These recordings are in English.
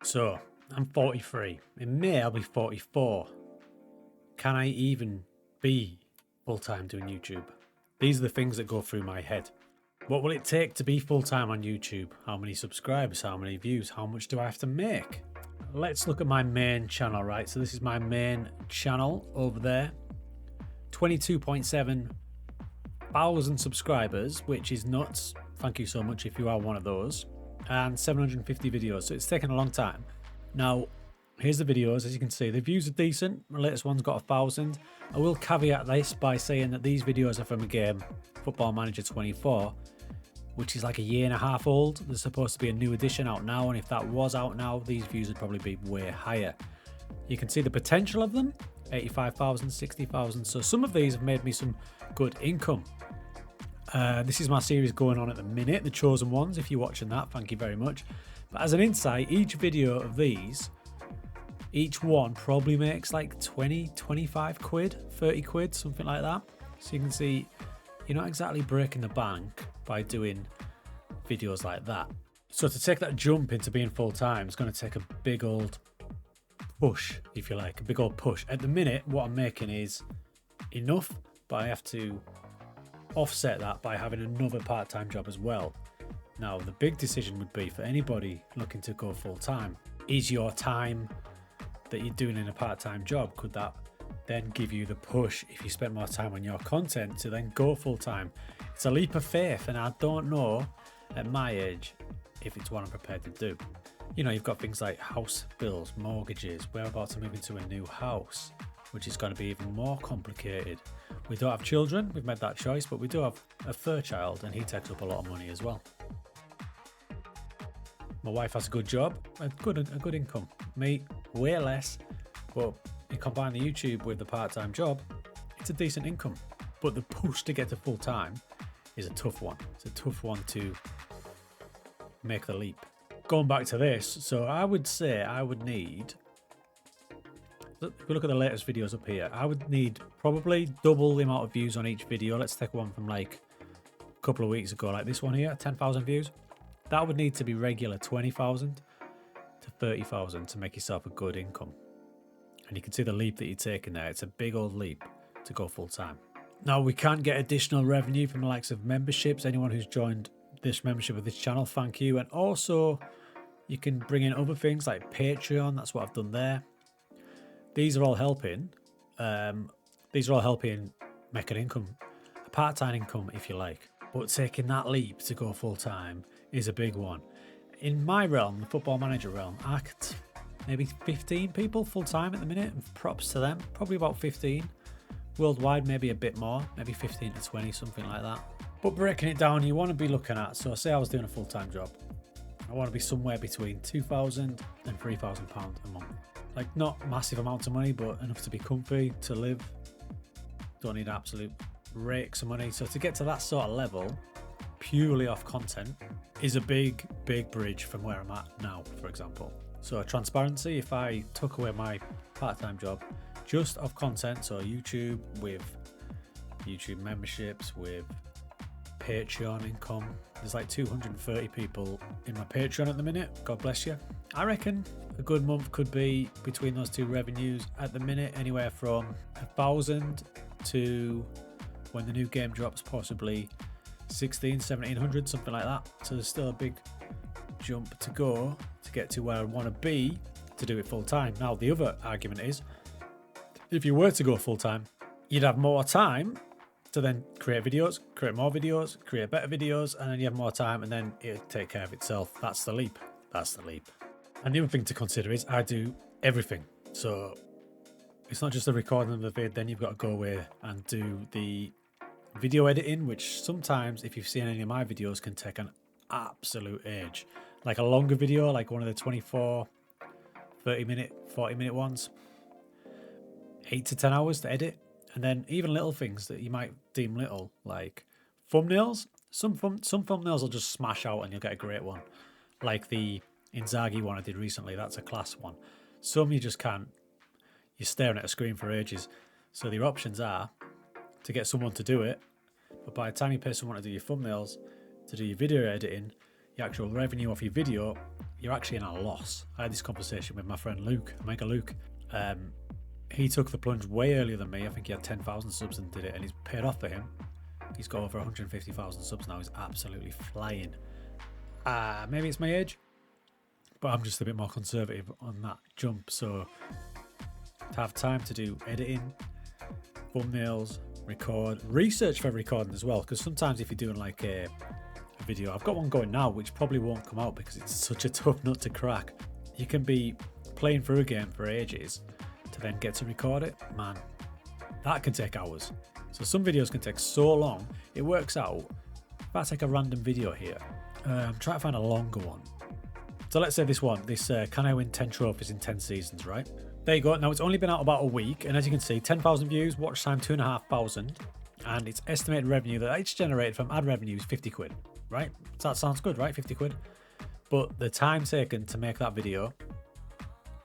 So, I'm 43. In May, I'll be 44. Can I even be full-time doing YouTube? These are the things that go through my head. What will it take to be full-time on YouTube? How many subscribers? How many views? How much do I have to make? Let's look at my main channel, right? So this is my main channel over there. 22.7 thousand subscribers, which is nuts. Thank you so much if you are one of those. And 750 videos, so it's taken a long time. Now, here's the videos. As you can see, the views are decent. My latest one's got 1,000. I will caveat this by saying that these videos are from a game, Football Manager 24, which is like a year and a half old. There's supposed to be a new edition out now, and if that was out now, these views would probably be way higher. You can see the potential of them, 85,000, 60,000. So some of these have made me some good income. This is my series going on at the minute, The Chosen Ones. If you're watching that, thank you very much. But as an insight, each video of these, each one probably makes like 20, 25 quid, 30 quid, something like that. So you can see you're not exactly breaking the bank by doing videos like that. So to take that jump into being full-time is going to take a big old push, if you like, a big old push. At the minute, what I'm making is enough, but I have to offset that by having another part-time job as well. Now, the big decision would be for anybody looking to go full-time, is your time that you're doing in a part-time job, could that then give you the push if you spend more time on your content to then go full-time? It's a leap of faith, and I don't know at my age if it's what I'm prepared to do. You know, you've got things like house bills, mortgages. We're about to move into a new house, which is going to be even more complicated. We don't have children, we've made that choice, but we do have a third child, and he takes up a lot of money as well. My wife has a good job, a good income. Me, way less, but you combine the YouTube with the part-time job, it's a decent income. But the push to get to full-time is a tough one. It's a tough one to make the leap. Going back to this, so I would say I would need, if we look at the latest videos up here, I would need probably double the amount of views on each video. Let's take one from like a couple of weeks ago, like this one here, 10,000 views. That would need to be regular 20,000 to 30,000 to make yourself a good income. And you can see the leap that you're taking there. It's a big old leap to go full time. Now, we can get additional revenue from the likes of memberships. Anyone who's joined this membership of this channel, thank you. And also you can bring in other things like Patreon. That's what I've done there. These are all helping. These are all helping make an income, a part-time income, if you like. But taking that leap to go full-time is a big one. In my realm, the Football Manager realm, I could maybe 15 people full-time at the minute, and props to them. Probably about 15. Worldwide, maybe a bit more, maybe 15 to 20, something like that. But breaking it down, you want to be looking at, so say I was doing a full-time job. I want to be somewhere between £2,000 and £3,000 a month. Like, not massive amounts of money, but enough to be comfy, to live. Don't need absolute rakes of money. So to get to that sort of level, purely off content, is a big bridge from where I'm at now, for example. So transparency, if I took away my part-time job just off content, so YouTube, with YouTube memberships, with Patreon income, there's like 230 people in my Patreon at the minute. God bless you. I reckon a good month could be, between those two revenues at the minute, anywhere from 1,000 to, when the new game drops, possibly 1,700, something like that. So there's still a big jump to go to get to where I want to be to do it full time. Now, the other argument is, if you were to go full time, you'd have more time to then create videos, create more videos, create better videos, and then you have more time, and then it'll take care of itself. That's the leap. That's the leap. And the other thing to consider is I do everything. So it's not just the recording of the vid, then you've got to go away and do the video editing, which sometimes, if you've seen any of my videos, can take an absolute age. Like a longer video, like one of the 24, 30-minute, 40-minute ones, 8 to 10 hours to edit. And then even little things that you might deem little, like thumbnails. Some thumbnails will just smash out and you'll get a great one. Like the Inzaghi one I did recently, that's a class one. Some you just can't. You're staring at a screen for ages. So your options are to get someone to do it, but by the time you pay someone to do your thumbnails, to do your video editing, the actual revenue off your video you're actually in a loss. I had this conversation with my friend Luke, Mega Luke. He took the plunge way earlier than me. I think he had 10,000 subs and did it, and it's paid off for him. He's got over 150,000 subs now. He's absolutely flying. Maybe it's my age, but I'm just a bit more conservative on that jump. So to have time to do editing, thumbnails, record, research for recording as well, because sometimes if you're doing like a video, I've got one going now which probably won't come out because it's such a tough nut to crack. You can be playing through a game for ages to then get to record it. Man, that can take hours. So some videos can take so long. It works out. If I take a random video here, I'm trying to find a longer one. So let's say this one, Can I Win 10 Trophies in 10 Seasons, right? There you go. Now it's only been out about a week, and as you can see, 10,000 views, watch time 2,500, and its estimated revenue that it's generated from ad revenue is 50 quid, right? So that sounds good, right? 50 quid. But the time taken to make that video,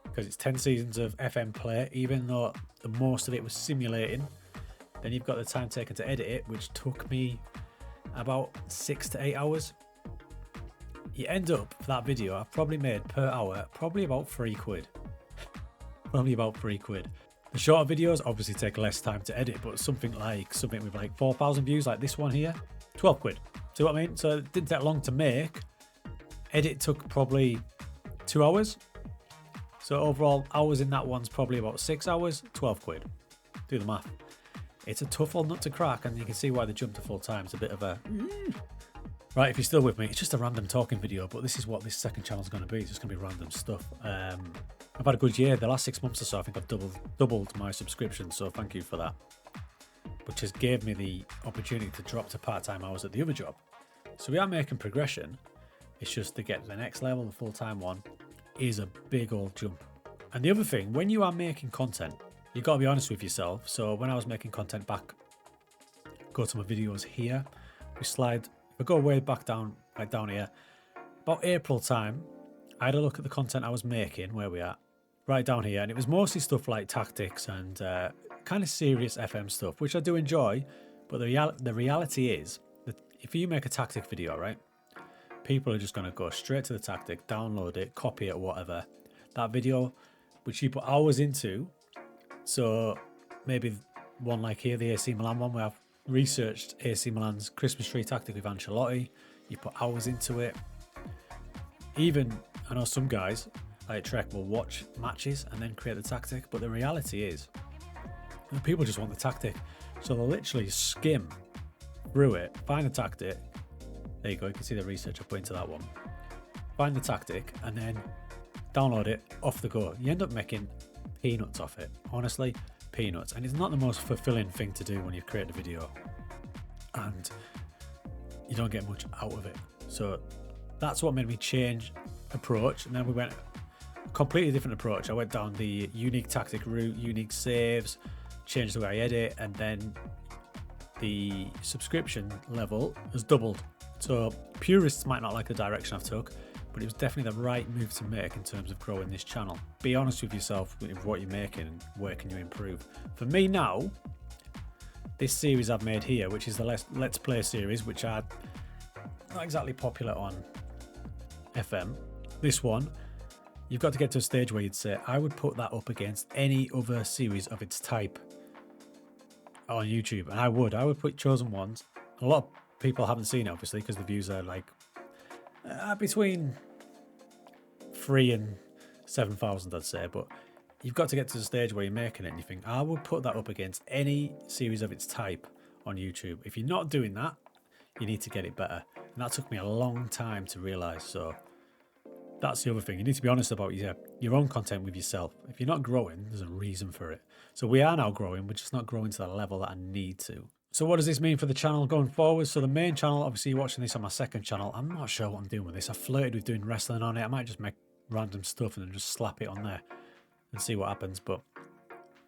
because it's 10 seasons of FM play, even though the most of it was simulating, then you've got the time taken to edit it, which took me about 6 to 8 hours. You end up, for that video, I've probably made per hour, probably about 3 quid. Probably about 3 quid. The shorter videos obviously take less time to edit, but something with like 4,000 views, like this one here, 12 quid. See what I mean? So it didn't take long to make. Edit took probably 2 hours. So overall, hours in that one's probably about 6 hours, 12 quid. Do the math. It's a tough old nut to crack, and you can see why the jump to full time is a bit of a... Right, if you're still with me, it's just a random talking video, but this is what this second channel is going to be. It's just going to be random stuff. I've had a good year. The last 6 months or so, I think I've doubled my subscription, so thank you for that. Which has gave me the opportunity to drop to part-time hours at the other job. So we are making progression. It's just to get to the next level, the full-time one, is a big old jump. And the other thing, when you are making content, you've got to be honest with yourself. So when I was making content back, go to my videos here, we slide... I go way back down, right down here. About April time, I had a look at the content I was making, where we at, right down here, and it was mostly stuff like tactics and kind of serious FM stuff, which I do enjoy. But the reality is that if you make a tactic video, right, people are just going to go straight to the tactic, download it, copy it, whatever. That video, which you put hours into, so maybe one like here, the AC Milan one, where I've researched AC Milan's Christmas tree tactic with Ancelotti. You put hours into it. Even, I know some guys like Trek will watch matches and then create the tactic, but the reality is that people just want the tactic. So they'll literally skim through it, find the tactic. There you go, you can see the research I put into that one. Find the tactic and then download it, off the go. You end up making peanuts off it. Honestly, peanuts. And it's not the most fulfilling thing to do when you create a video and you don't get much out of it. So that's what made me change approach, and then we went a completely different approach. I went down the unique tactic route, unique saves, changed the way I edit, and then the subscription level has doubled. So purists might not like the direction I've took, but it was definitely the right move to make in terms of growing this channel. Be honest with yourself with what you're making and where can you improve. For me now, this series I've made here, which is the Let's Play series, which are not exactly popular on FM. This one, you've got to get to a stage where you'd say, I would put that up against any other series of its type on YouTube. And I would put Chosen Ones. A lot of people haven't seen it, obviously, because the views are like between 3 and 7,000, I'd say. But you've got to get to the stage where you're making it and you think, I would put that up against any series of its type on YouTube. If you're not doing that, you need to get it better. And that took me a long time to realise. So that's the other thing. You need to be honest about your own content with yourself. If you're not growing, there's a reason for it. So we are now growing. We're just not growing to the level that I need to. So what does this mean for the channel going forward? So the main channel, obviously you're watching this on my second channel. I'm not sure what I'm doing with this. I flirted with doing wrestling on it. I might just make random stuff and then just slap it on there and see what happens. But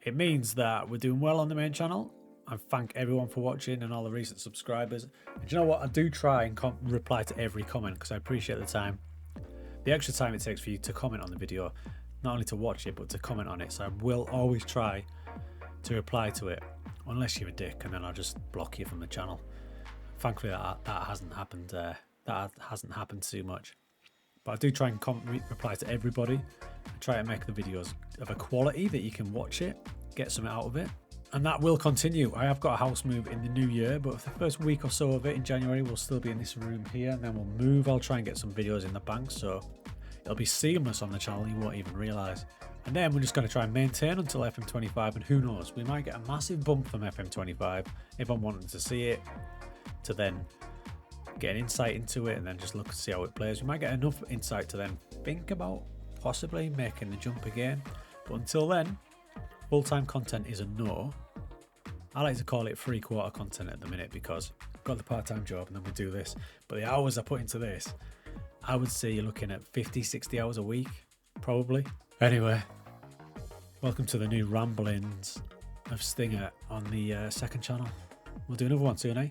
it means that we're doing well on the main channel. I thank everyone for watching and all the recent subscribers. And do you know what? I do try and reply to every comment because I appreciate the time. The extra time it takes for you to comment on the video, not only to watch it, but to comment on it. So I will always try to reply to it, unless you're a dick, and then I'll just block you from the channel. Thankfully, that hasn't happened. That hasn't happened too much. But I do try and reply to everybody. I try to make the videos of a quality that you can watch it, get something out of it. And that will continue. I have got a house move in the new year, but for the first week or so of it in January, we'll still be in this room here, and then we'll move. I'll try and get some videos in the bank, so it'll be seamless on the channel, you won't even realise. And then we're just going to try and maintain until FM25, and who knows, we might get a massive bump from FM25 if I'm wanting to see it, to then get an insight into it and then just look and see how it plays. We might get enough insight to then think about possibly making the jump again. But until then, full-time content is a no. I like to call it three-quarter content at the minute because I've got the part-time job and then we do this. But the hours I put into this, I would say you're looking at 50, 60 hours a week, probably. Anyway, welcome to the new ramblings of Stinger on the second channel. We'll do another one soon, eh?